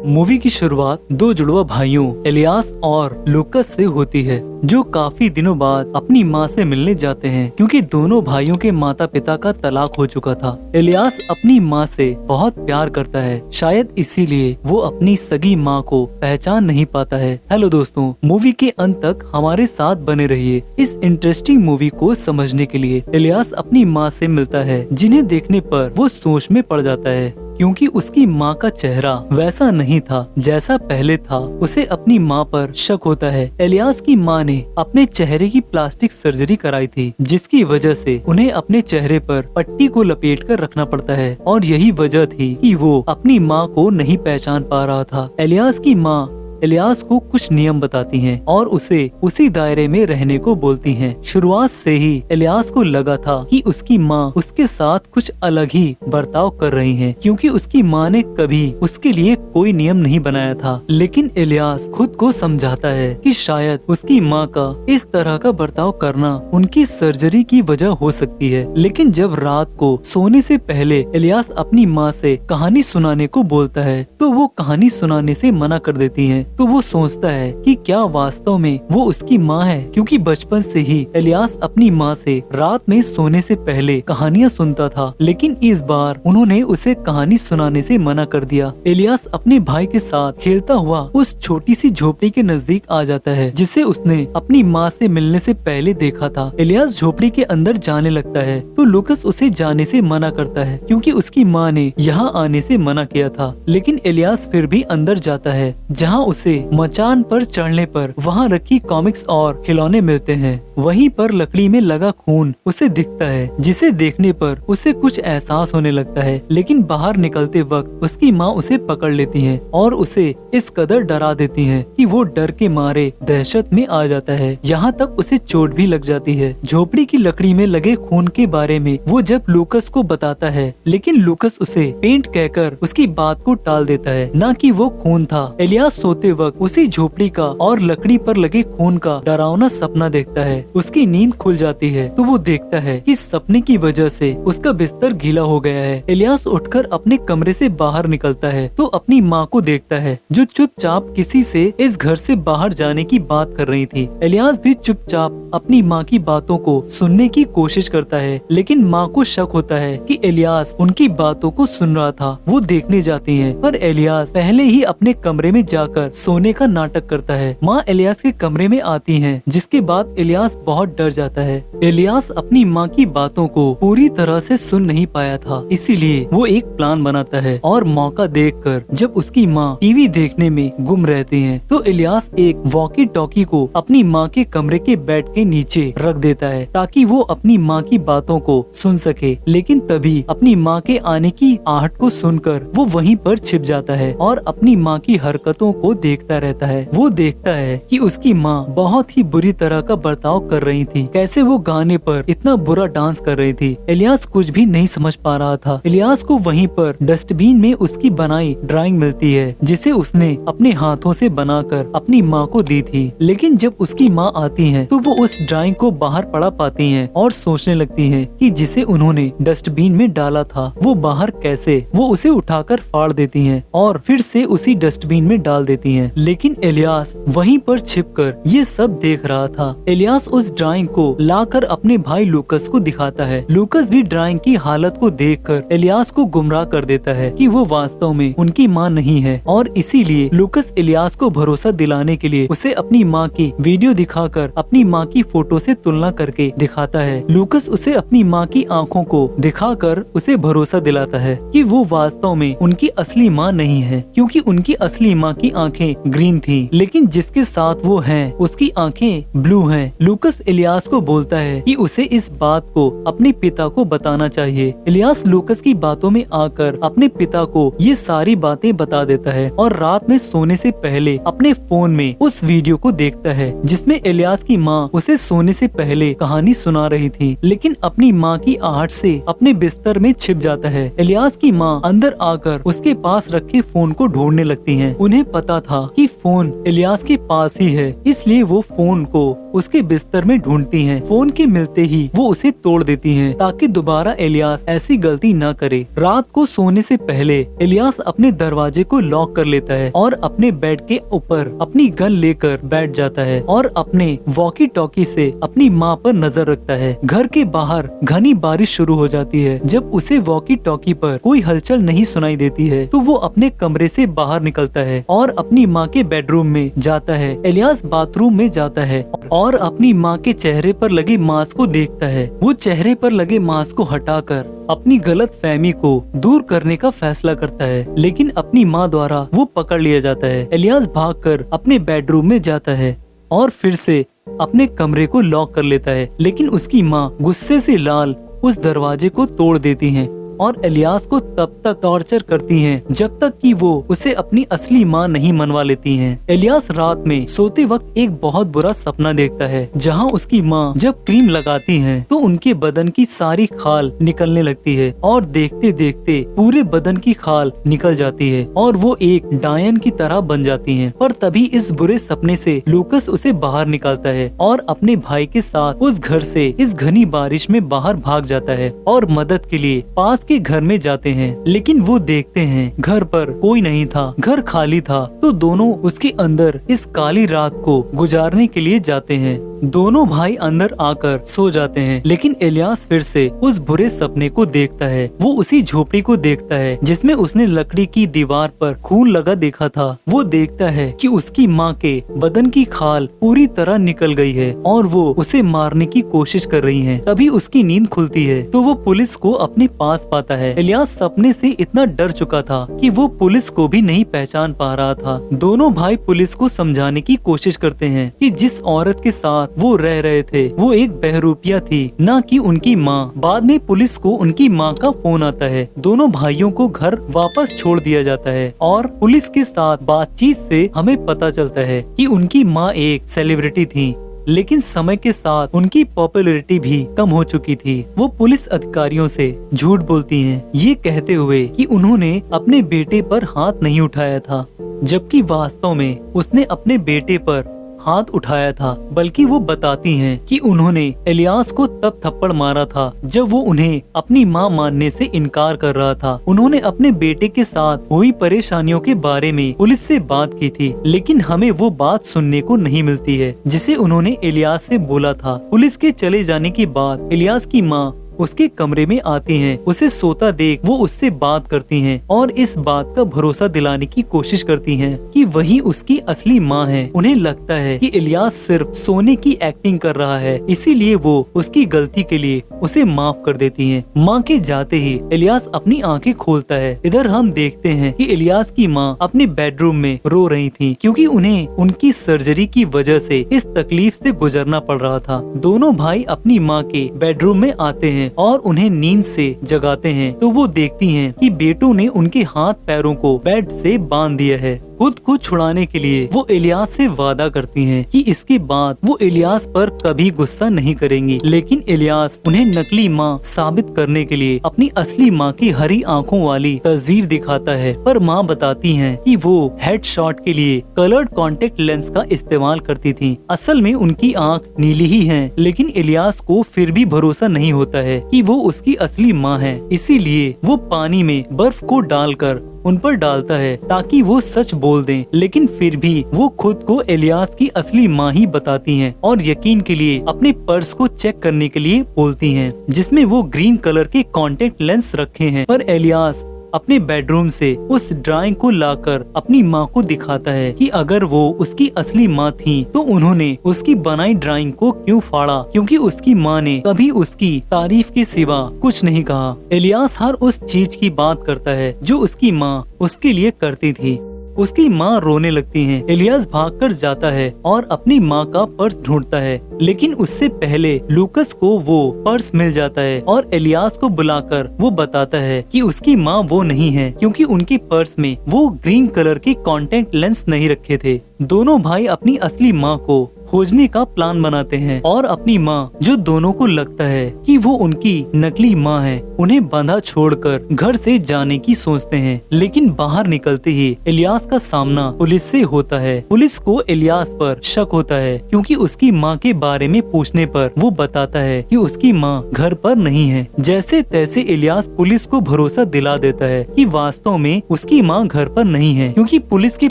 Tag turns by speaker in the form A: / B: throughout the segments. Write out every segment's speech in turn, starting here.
A: Movie की शुरुआत दो जुड़वा भाइयों इलियास और लूकस से होती है, जो काफी दिनों बाद अपनी माँ से मिलने जाते हैं क्योंकि दोनों भाइयों के माता पिता का तलाक हो चुका था। इलियास अपनी माँ से बहुत प्यार करता है, शायद इसीलिए वो अपनी सगी माँ को पहचान नहीं पाता है। हेलो दोस्तों, मूवी के अंत तक हमारे साथ बने रहिए इस इंटरेस्टिंग मूवी को समझने के लिए। इलियास अपनी माँ से मिलता है, जिन्हें देखने पर वो सोच में पड़ जाता है क्योंकि उसकी माँ का चेहरा वैसा नहीं था जैसा पहले था। उसे अपनी माँ पर शक होता है। इलियास की माँ ने अपने चेहरे की प्लास्टिक सर्जरी कराई थी, जिसकी वजह से उन्हें अपने चेहरे पर पट्टी को लपेट कर रखना पड़ता है और यही वजह थी कि वो अपनी माँ को नहीं पहचान पा रहा था। इलियास की माँ इलियास को कुछ नियम बताती हैं और उसे उसी दायरे में रहने को बोलती हैं। शुरुआत से ही इलियास को लगा था कि उसकी माँ उसके साथ कुछ अलग ही बर्ताव कर रही हैं, क्योंकि उसकी माँ ने कभी उसके लिए कोई नियम नहीं बनाया था। लेकिन इलियास खुद को समझाता है कि शायद उसकी माँ का इस तरह का बर्ताव करना उनकी सर्जरी की वजह हो सकती है। लेकिन जब रात को सोने से पहले इलियास अपनी माँ से कहानी सुनाने को बोलता है, तो वो कहानी सुनाने से मना कर देती है। तो वो सोचता है कि क्या वास्तव में वो उसकी माँ है, क्योंकि बचपन से ही इलियास अपनी माँ से रात में सोने से पहले कहानियाँ सुनता था। लेकिन इस बार उन्होंने उसे कहानी सुनाने से मना कर दिया। इलियास अपने भाई के साथ खेलता हुआ उस छोटी सी झोपड़ी के नजदीक आ जाता है, जिसे उसने अपनी माँ से मिलने से पहले देखा था। इलियास झोपड़ी के अंदर जाने लगता है तो लूकस उसे जाने से मना करता है, क्योंकि उसकी माँ ने यहाँ आने से मना किया था। लेकिन इलियास फिर भी अंदर जाता है, जहाँ उसे मचान पर चढ़ने पर वहाँ रखी कॉमिक्स और खिलौने मिलते हैं। वहीं पर लकड़ी में लगा खून उसे दिखता है, जिसे देखने पर उसे कुछ एहसास होने लगता है। लेकिन बाहर निकलते वक्त उसकी माँ उसे पकड़ लेती है और उसे इस कदर डरा देती है कि वो डर के मारे दहशत में आ जाता है। यहाँ तक उसे चोट भी लग जाती है। झोपड़ी की लकड़ी में लगे खून के बारे में वो जब लूकस को बताता है, लेकिन लूकस उसे पेंट कहकर उसकी बात को टाल देता है, न कि वो खून था। इलियास सोते वक्त उसी झोपड़ी का और लकड़ी पर लगे खून का डरावना सपना देखता है। उसकी नींद खुल जाती है तो वो देखता है कि सपने की वजह से उसका बिस्तर गीला हो गया है। इलियास उठकर अपने कमरे से बाहर निकलता है तो अपनी माँ को देखता है, जो चुपचाप किसी से इस घर से बाहर जाने की बात कर रही थी। इलियास भी चुपचाप अपनी माँ की बातों को सुनने की कोशिश करता है, लेकिन माँ को शक होता है कि इलियास उनकी बातों को सुन रहा था। वो देखने जाती है, पर इलियास पहले ही अपने कमरे में जाकर सोने का नाटक करता है। माँ इलियास के कमरे में आती हैं, जिसके बाद इलियास बहुत डर जाता है। इलियास अपनी माँ की बातों को पूरी तरह से सुन नहीं पाया था, इसीलिए वो एक प्लान बनाता है और मौका देखकर जब उसकी माँ टीवी देखने में गुम रहती है, तो इलियास एक वॉकी टॉकी को अपनी माँ के कमरे के बेड के नीचे रख देता है, ताकि वो अपनी माँ की बातों को सुन सके। लेकिन तभी अपनी माँ के आने की आहट को सुनकर वो वहीं पर छिप जाता है और अपनी माँ की हरकतों को देखता रहता है। वो देखता है कि उसकी माँ बहुत ही बुरी तरह का बर्ताव कर रही थी, कैसे वो गाने पर इतना बुरा डांस कर रही थी। इलियास कुछ भी नहीं समझ पा रहा था। इलियास को वहीं पर डस्टबिन में उसकी बनाई ड्राइंग मिलती है, जिसे उसने अपने हाथों से बनाकर अपनी माँ को दी थी। लेकिन जब उसकी माँ आती है तो वो उस ड्राइंग को बाहर पड़ा पाती है और सोचने लगती है कि जिसे उन्होंने डस्टबिन में डाला था वो बाहर कैसे। वो उसे उठाकर फाड़ देती है और फिर से उसी डस्टबिन में डाल देती है। लेकिन इलियास वहीं पर छिपकर ये सब देख रहा था। इलियास उस ड्राइंग को लाकर अपने भाई लूकस को दिखाता है। लूकस भी ड्राइंग की हालत को देखकर इलियास को गुमराह कर देता है कि वो वास्तव में उनकी माँ नहीं है, और इसीलिए लूकस इलियास को भरोसा दिलाने के लिए उसे अपनी माँ की वीडियो दिखाकर अपनी माँ की फोटो से तुलना करके दिखाता है। लूकस उसे अपनी माँ की आंखों को दिखाकर उसे भरोसा दिलाता है कि वो वास्तव में उनकी असली माँ नहीं है, क्योंकि उनकी असली माँ की आंखें ग्रीन थी, लेकिन जिसके साथ वो हैं उसकी आंखें ब्लू हैं। लूकस इलियास को बोलता है कि उसे इस बात को अपने पिता को बताना चाहिए। इलियास लूकस की बातों में आकर अपने पिता को ये सारी बातें बता देता है और रात में सोने से पहले अपने फोन में उस वीडियो को देखता है, जिसमें इलियास की माँ उसे सोने से पहले कहानी सुना रही थी। लेकिन अपनी माँ की आहट से अपने बिस्तर में छिप जाता है। इलियास की माँ अंदर आकर उसके पास रखे फोन को ढूंढने लगती है। उन्हें पता था कि फोन इलियास के पास ही है, इसलिए वो फोन को उसके बिस्तर में ढूंढती हैं। फोन के मिलते ही वो उसे तोड़ देती हैं ताकि दोबारा इलियास ऐसी गलती न करे। रात को सोने से पहले इलियास अपने दरवाजे को लॉक कर लेता है और अपने बेड के ऊपर अपनी गन लेकर बैठ जाता है और अपने वॉकी टॉकी से अपनी माँ पर नजर रखता है। घर के बाहर घनी बारिश शुरू हो जाती है। जब उसे वॉकी टॉकी पर कोई हलचल नहीं सुनाई देती है तो वो अपने कमरे से बाहर निकलता है और अपनी माँ के बेडरूम में जाता है। इलियास बाथरूम में जाता है और अपनी माँ के चेहरे पर लगे मास्क को देखता है। वो चेहरे पर लगे मास्क को हटाकर अपनी गलत फहमी को दूर करने का फैसला करता है, लेकिन अपनी माँ द्वारा वो पकड़ लिया जाता है। इलियास भागकर अपने बेडरूम में जाता है और फिर से अपने कमरे को लॉक कर लेता है, लेकिन उसकी माँ गुस्से से लाल उस दरवाजे को तोड़ देती हैं और इलियास को तब तक टॉर्चर करती हैं जब तक कि वो उसे अपनी असली माँ नहीं मनवा लेती हैं। इलियास रात में सोते वक्त एक बहुत बुरा सपना देखता है जहाँ उसकी माँ जब क्रीम लगाती हैं तो उनके बदन की सारी खाल निकलने लगती है और देखते देखते पूरे बदन की खाल निकल जाती है और वो एक डायन की तरह बन जाती हैं। पर तभी इस बुरे सपने से लूकस उसे बाहर निकालता है और अपने भाई के साथ उस घर से इस घनी बारिश में बाहर भाग जाता है और मदद के लिए पास के घर में जाते हैं, लेकिन वो देखते हैं घर पर कोई नहीं था, घर खाली था। तो दोनों उसके अंदर इस काली रात को गुजारने के लिए जाते हैं। दोनों भाई अंदर आकर सो जाते हैं, लेकिन इलियास फिर से उस बुरे सपने को देखता है। वो उसी झोपड़ी को देखता है जिसमें उसने लकड़ी की दीवार पर खून लगा देखा था। वो देखता है कि उसकी माँ के बदन की खाल पूरी तरह निकल गई है और वो उसे मारने की कोशिश कर रही है। तभी उसकी नींद खुलती है तो वो पुलिस को अपने पास पाता है। इलियास सपने से इतना डर चुका था कि वो पुलिस को भी नहीं पहचान पा रहा था। दोनों भाई पुलिस को समझाने की कोशिश करते हैं कि जिस औरत के साथ वो रह रहे थे वो एक बहरूपिया थी, न कि उनकी माँ। बाद में पुलिस को उनकी माँ का फोन आता है। दोनों भाइयों को घर वापस छोड़ दिया जाता है और पुलिस के साथ बातचीत से हमें पता चलता है कि उनकी माँ एक सेलिब्रिटी थी, लेकिन समय के साथ उनकी पॉपुलैरिटी भी कम हो चुकी थी। वो पुलिस अधिकारियों से झूठ बोलती हैं, ये कहते हुए कि उन्होंने अपने बेटे पर हाथ नहीं उठाया था, जबकि वास्तव में उसने अपने बेटे पर हाथ उठाया था। बल्कि वो बताती हैं कि उन्होंने इलियास को तब थप्पड़ मारा था जब वो उन्हें अपनी माँ मानने से इनकार कर रहा था। उन्होंने अपने बेटे के साथ हुई परेशानियों के बारे में पुलिस से बात की थी, लेकिन हमें वो बात सुनने को नहीं मिलती है जिसे उन्होंने इलियास से बोला था। पुलिस के चले जाने के बाद इलियास की माँ उसके कमरे में आती हैं। उसे सोता देख वो उससे बात करती हैं और इस बात का भरोसा दिलाने की कोशिश करती हैं कि वही उसकी असली माँ है। उन्हें लगता है कि इलियास सिर्फ सोने की एक्टिंग कर रहा है, इसीलिए वो उसकी गलती के लिए उसे माफ कर देती हैं। माँ के जाते ही इलियास अपनी आंखें खोलता है। इधर हम देखते हैं कि इलियास की माँ अपने बेडरूम में रो रही थी क्योंकि उन्हें उनकी सर्जरी की वजह से इस तकलीफ से गुजरना पड़ रहा था। दोनों भाई अपनी माँ के बेडरूम में आते हैं और उन्हें नींद से जगाते हैं तो वो देखती हैं कि बेटों ने उनके हाथ पैरों को बेड से बांध दिया है। खुद को छुड़ाने के लिए वो इलियास से वादा करती हैं कि इसके बाद वो इलियास पर कभी गुस्सा नहीं करेंगी, लेकिन इलियास उन्हें नकली माँ साबित करने के लिए अपनी असली माँ की हरी आंखों वाली तस्वीर दिखाता है। पर माँ बताती हैं कि वो हेडशॉट के लिए कलर्ड कॉन्टेक्ट लेंस का इस्तेमाल करती थी। असल में उनकी आंख नीली ही है, लेकिन इलियास को फिर भी भरोसा नहीं होता है कि वो उसकी असली माँ है। इसीलिए वो पानी में बर्फ को डालकर उन पर डालता है ताकि वो सच बोल दें, लेकिन फिर भी वो खुद को इलियास की असली माँ ही बताती हैं और यकीन के लिए अपने पर्स को चेक करने के लिए बोलती हैं, जिसमें वो ग्रीन कलर के कॉन्टेक्ट लेंस रखे हैं। पर इलियास अपने बेडरूम से उस ड्राइंग को लाकर अपनी माँ को दिखाता है कि अगर वो उसकी असली माँ थी तो उन्होंने उसकी बनाई ड्राइंग को क्यों फाड़ा, क्योंकि उसकी माँ ने कभी उसकी तारीफ के सिवा कुछ नहीं कहा। इलियास हर उस चीज की बात करता है जो उसकी माँ उसके लिए करती थी। उसकी माँ रोने लगती है। इलियास भागकर जाता है और अपनी माँ का पर्स ढूंढता है, लेकिन उससे पहले लूकस को वो पर्स मिल जाता है और इलियास को बुलाकर वो बताता है कि उसकी माँ वो नहीं है, क्योंकि उनके पर्स में वो ग्रीन कलर के कॉन्टेक्ट लेंस नहीं रखे थे। दोनों भाई अपनी असली माँ को खोजने का प्लान बनाते हैं और अपनी माँ, जो दोनों को लगता है कि वो उनकी नकली माँ है, उन्हें बंधा छोड़कर घर से जाने की सोचते हैं। लेकिन बाहर निकलते ही इलियास इलियास का सामना पुलिस से होता है। पुलिस को इलियास पर शक होता है क्योंकि उसकी माँ के बारे में पूछने पर वो बताता है कि उसकी माँ घर पर नहीं है। जैसे तैसे इलियास पुलिस को भरोसा दिला देता है कि वास्तव में उसकी माँ घर पर नहीं है, क्योंकि पुलिस के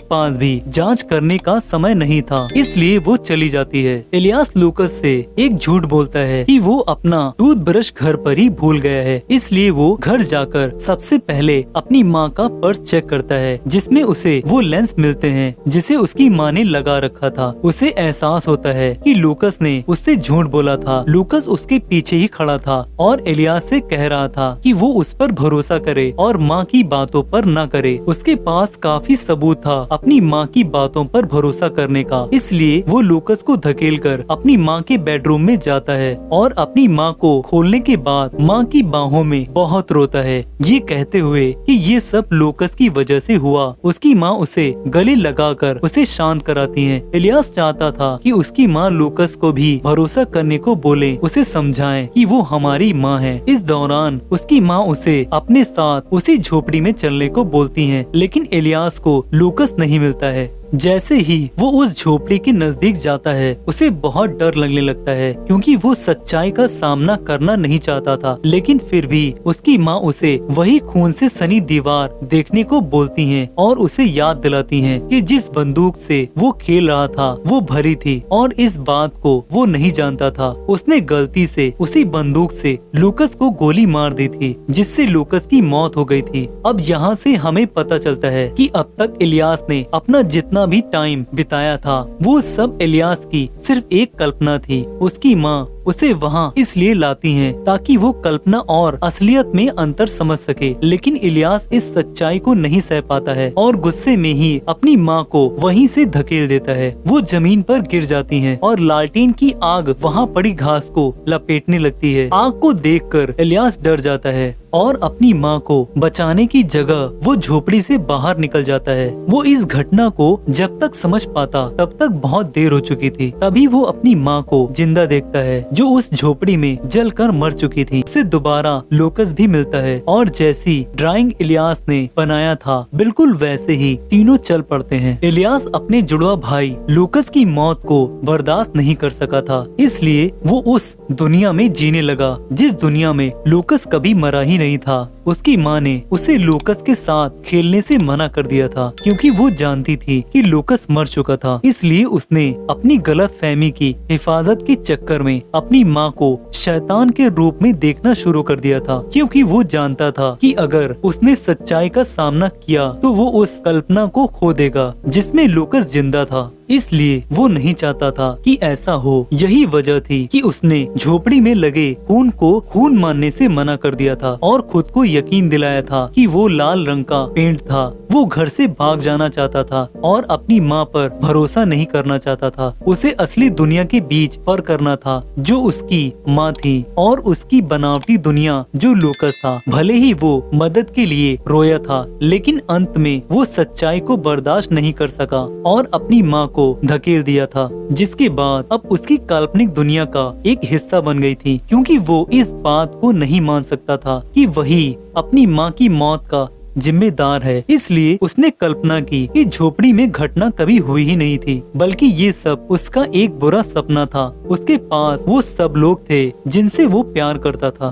A: पास भी जांच करने का समय नहीं था, इसलिए वो चली जाती है। इलियास लूकस से एक झूठ बोलता है कि वो अपना टूथब्रश घर पर ही भूल गया है, इसलिए वो घर जाकर सबसे पहले अपनी माँ का पर्स चेक करता है, जिसमें उसे वो लेंस मिलते हैं जिसे उसकी माँ ने लगा रखा था। उसे एहसास होता है कि लूकस ने उससे झूठ बोला था। लूकस उसके पीछे ही खड़ा था और इलियास से कह रहा था कि वो उस पर भरोसा करे और माँ की बातों पर न करे। उसके पास काफी सबूत था अपनी माँ की बातों पर भरोसा करने का, इसलिए वो लूकस को धकेलकर अपनी माँ के बेडरूम में जाता है और अपनी माँ को खोलने के बाद माँ की बाहों में बहुत रोता है, ये कहते हुए कि ये सब लूकस की वजह से हुआ। उसकी माँ उसे गले लगाकर उसे शांत कराती है। इलियास चाहता था कि उसकी माँ लूकस को भी भरोसा करने को बोले, उसे समझाएं कि वो हमारी माँ है। इस दौरान उसकी माँ उसे अपने साथ उसी झोपड़ी में चलने को बोलती है, लेकिन इलियास को लूकस नहीं मिलता है। जैसे ही वो उस झोपड़ी के नजदीक जाता है, उसे बहुत डर लगने लगता है क्योंकि वो सच्चाई का सामना करना नहीं चाहता था, लेकिन फिर भी उसकी माँ उसे वही खून से सनी दीवार देखने को बोलती हैं और उसे याद दिलाती हैं कि जिस बंदूक से वो खेल रहा था वो भरी थी और इस बात को वो नहीं जानता था। उसने गलती से उसी बंदूक से लूकस को गोली मार दी थी, जिससे लूकस की मौत हो गई थी। अब यहाँ से हमें पता चलता है कि अब तक इलियास ने अपना जितना भी टाइम बिताया था वो सब इलियास की सिर्फ एक कल्पना थी। उसकी माँ उसे वहाँ इसलिए लाती हैं ताकि वो कल्पना और असलियत में अंतर समझ सके, लेकिन इलियास इस सच्चाई को नहीं सह पाता है और गुस्से में ही अपनी माँ को वहीं से धकेल देता है। वो जमीन पर गिर जाती हैं और लालटेन की आग वहाँ पड़ी घास को लपेटने लगती है। आग को देखकर इलियास डर जाता है और अपनी माँ को बचाने की जगह वो झोपड़ी से बाहर निकल जाता है। वो इस घटना को जब तक समझ पाता तब तक बहुत देर हो चुकी थी। तभी वो अपनी माँ को जिंदा देखता है जो उस झोपड़ी में जलकर मर चुकी थी। उसे दोबारा लूकस भी मिलता है और जैसी ड्राइंग इलियास ने बनाया था बिल्कुल वैसे ही तीनों चल पड़ते हैं। इलियास अपने जुड़वा भाई लूकस की मौत को बर्दाश्त नहीं कर सका था, इसलिए वो उस दुनिया में जीने लगा जिस दुनिया में लूकस कभी मरा ही नहीं था। उसकी माँ ने उसे लूकस के साथ खेलने से मना कर दिया था क्योंकि वो जानती थी कि लूकस मर चुका था, इसलिए उसने अपनी गलत फहमी की हिफाजत के चक्कर में अपनी माँ को शैतान के रूप में देखना शुरू कर दिया था, क्योंकि वो जानता था कि अगर उसने सच्चाई का सामना किया तो वो उस कल्पना को खो देगा जिसमें लूकस जिंदा था। इसलिए वो नहीं चाहता था कि ऐसा हो। यही वजह थी कि उसने झोपड़ी में लगे खून को खून मानने से मना कर दिया था और खुद को यकीन दिलाया था कि वो लाल रंग का पेंट था। वो घर से भाग जाना चाहता था और अपनी माँ पर भरोसा नहीं करना चाहता था। उसे असली दुनिया के बीच फर्क करना था जो उसकी माँ थी और उसकी बनावटी दुनिया जो लूकस था। भले ही वो मदद के लिए रोया था, लेकिन अंत में वो सच्चाई को बर्दाश्त नहीं कर सका और अपनी माँ को धकेल दिया था, जिसके बाद अब उसकी काल्पनिक दुनिया का एक हिस्सा बन गई थी, क्योंकि वो इस बात को नहीं मान सकता था कि वही अपनी माँ की मौत का जिम्मेदार है। इसलिए उसने कल्पना की कि झोपड़ी में घटना कभी हुई ही नहीं थी, बल्कि ये सब उसका एक बुरा सपना था। उसके पास वो सब लोग थे जिनसे वो प्यार करता था।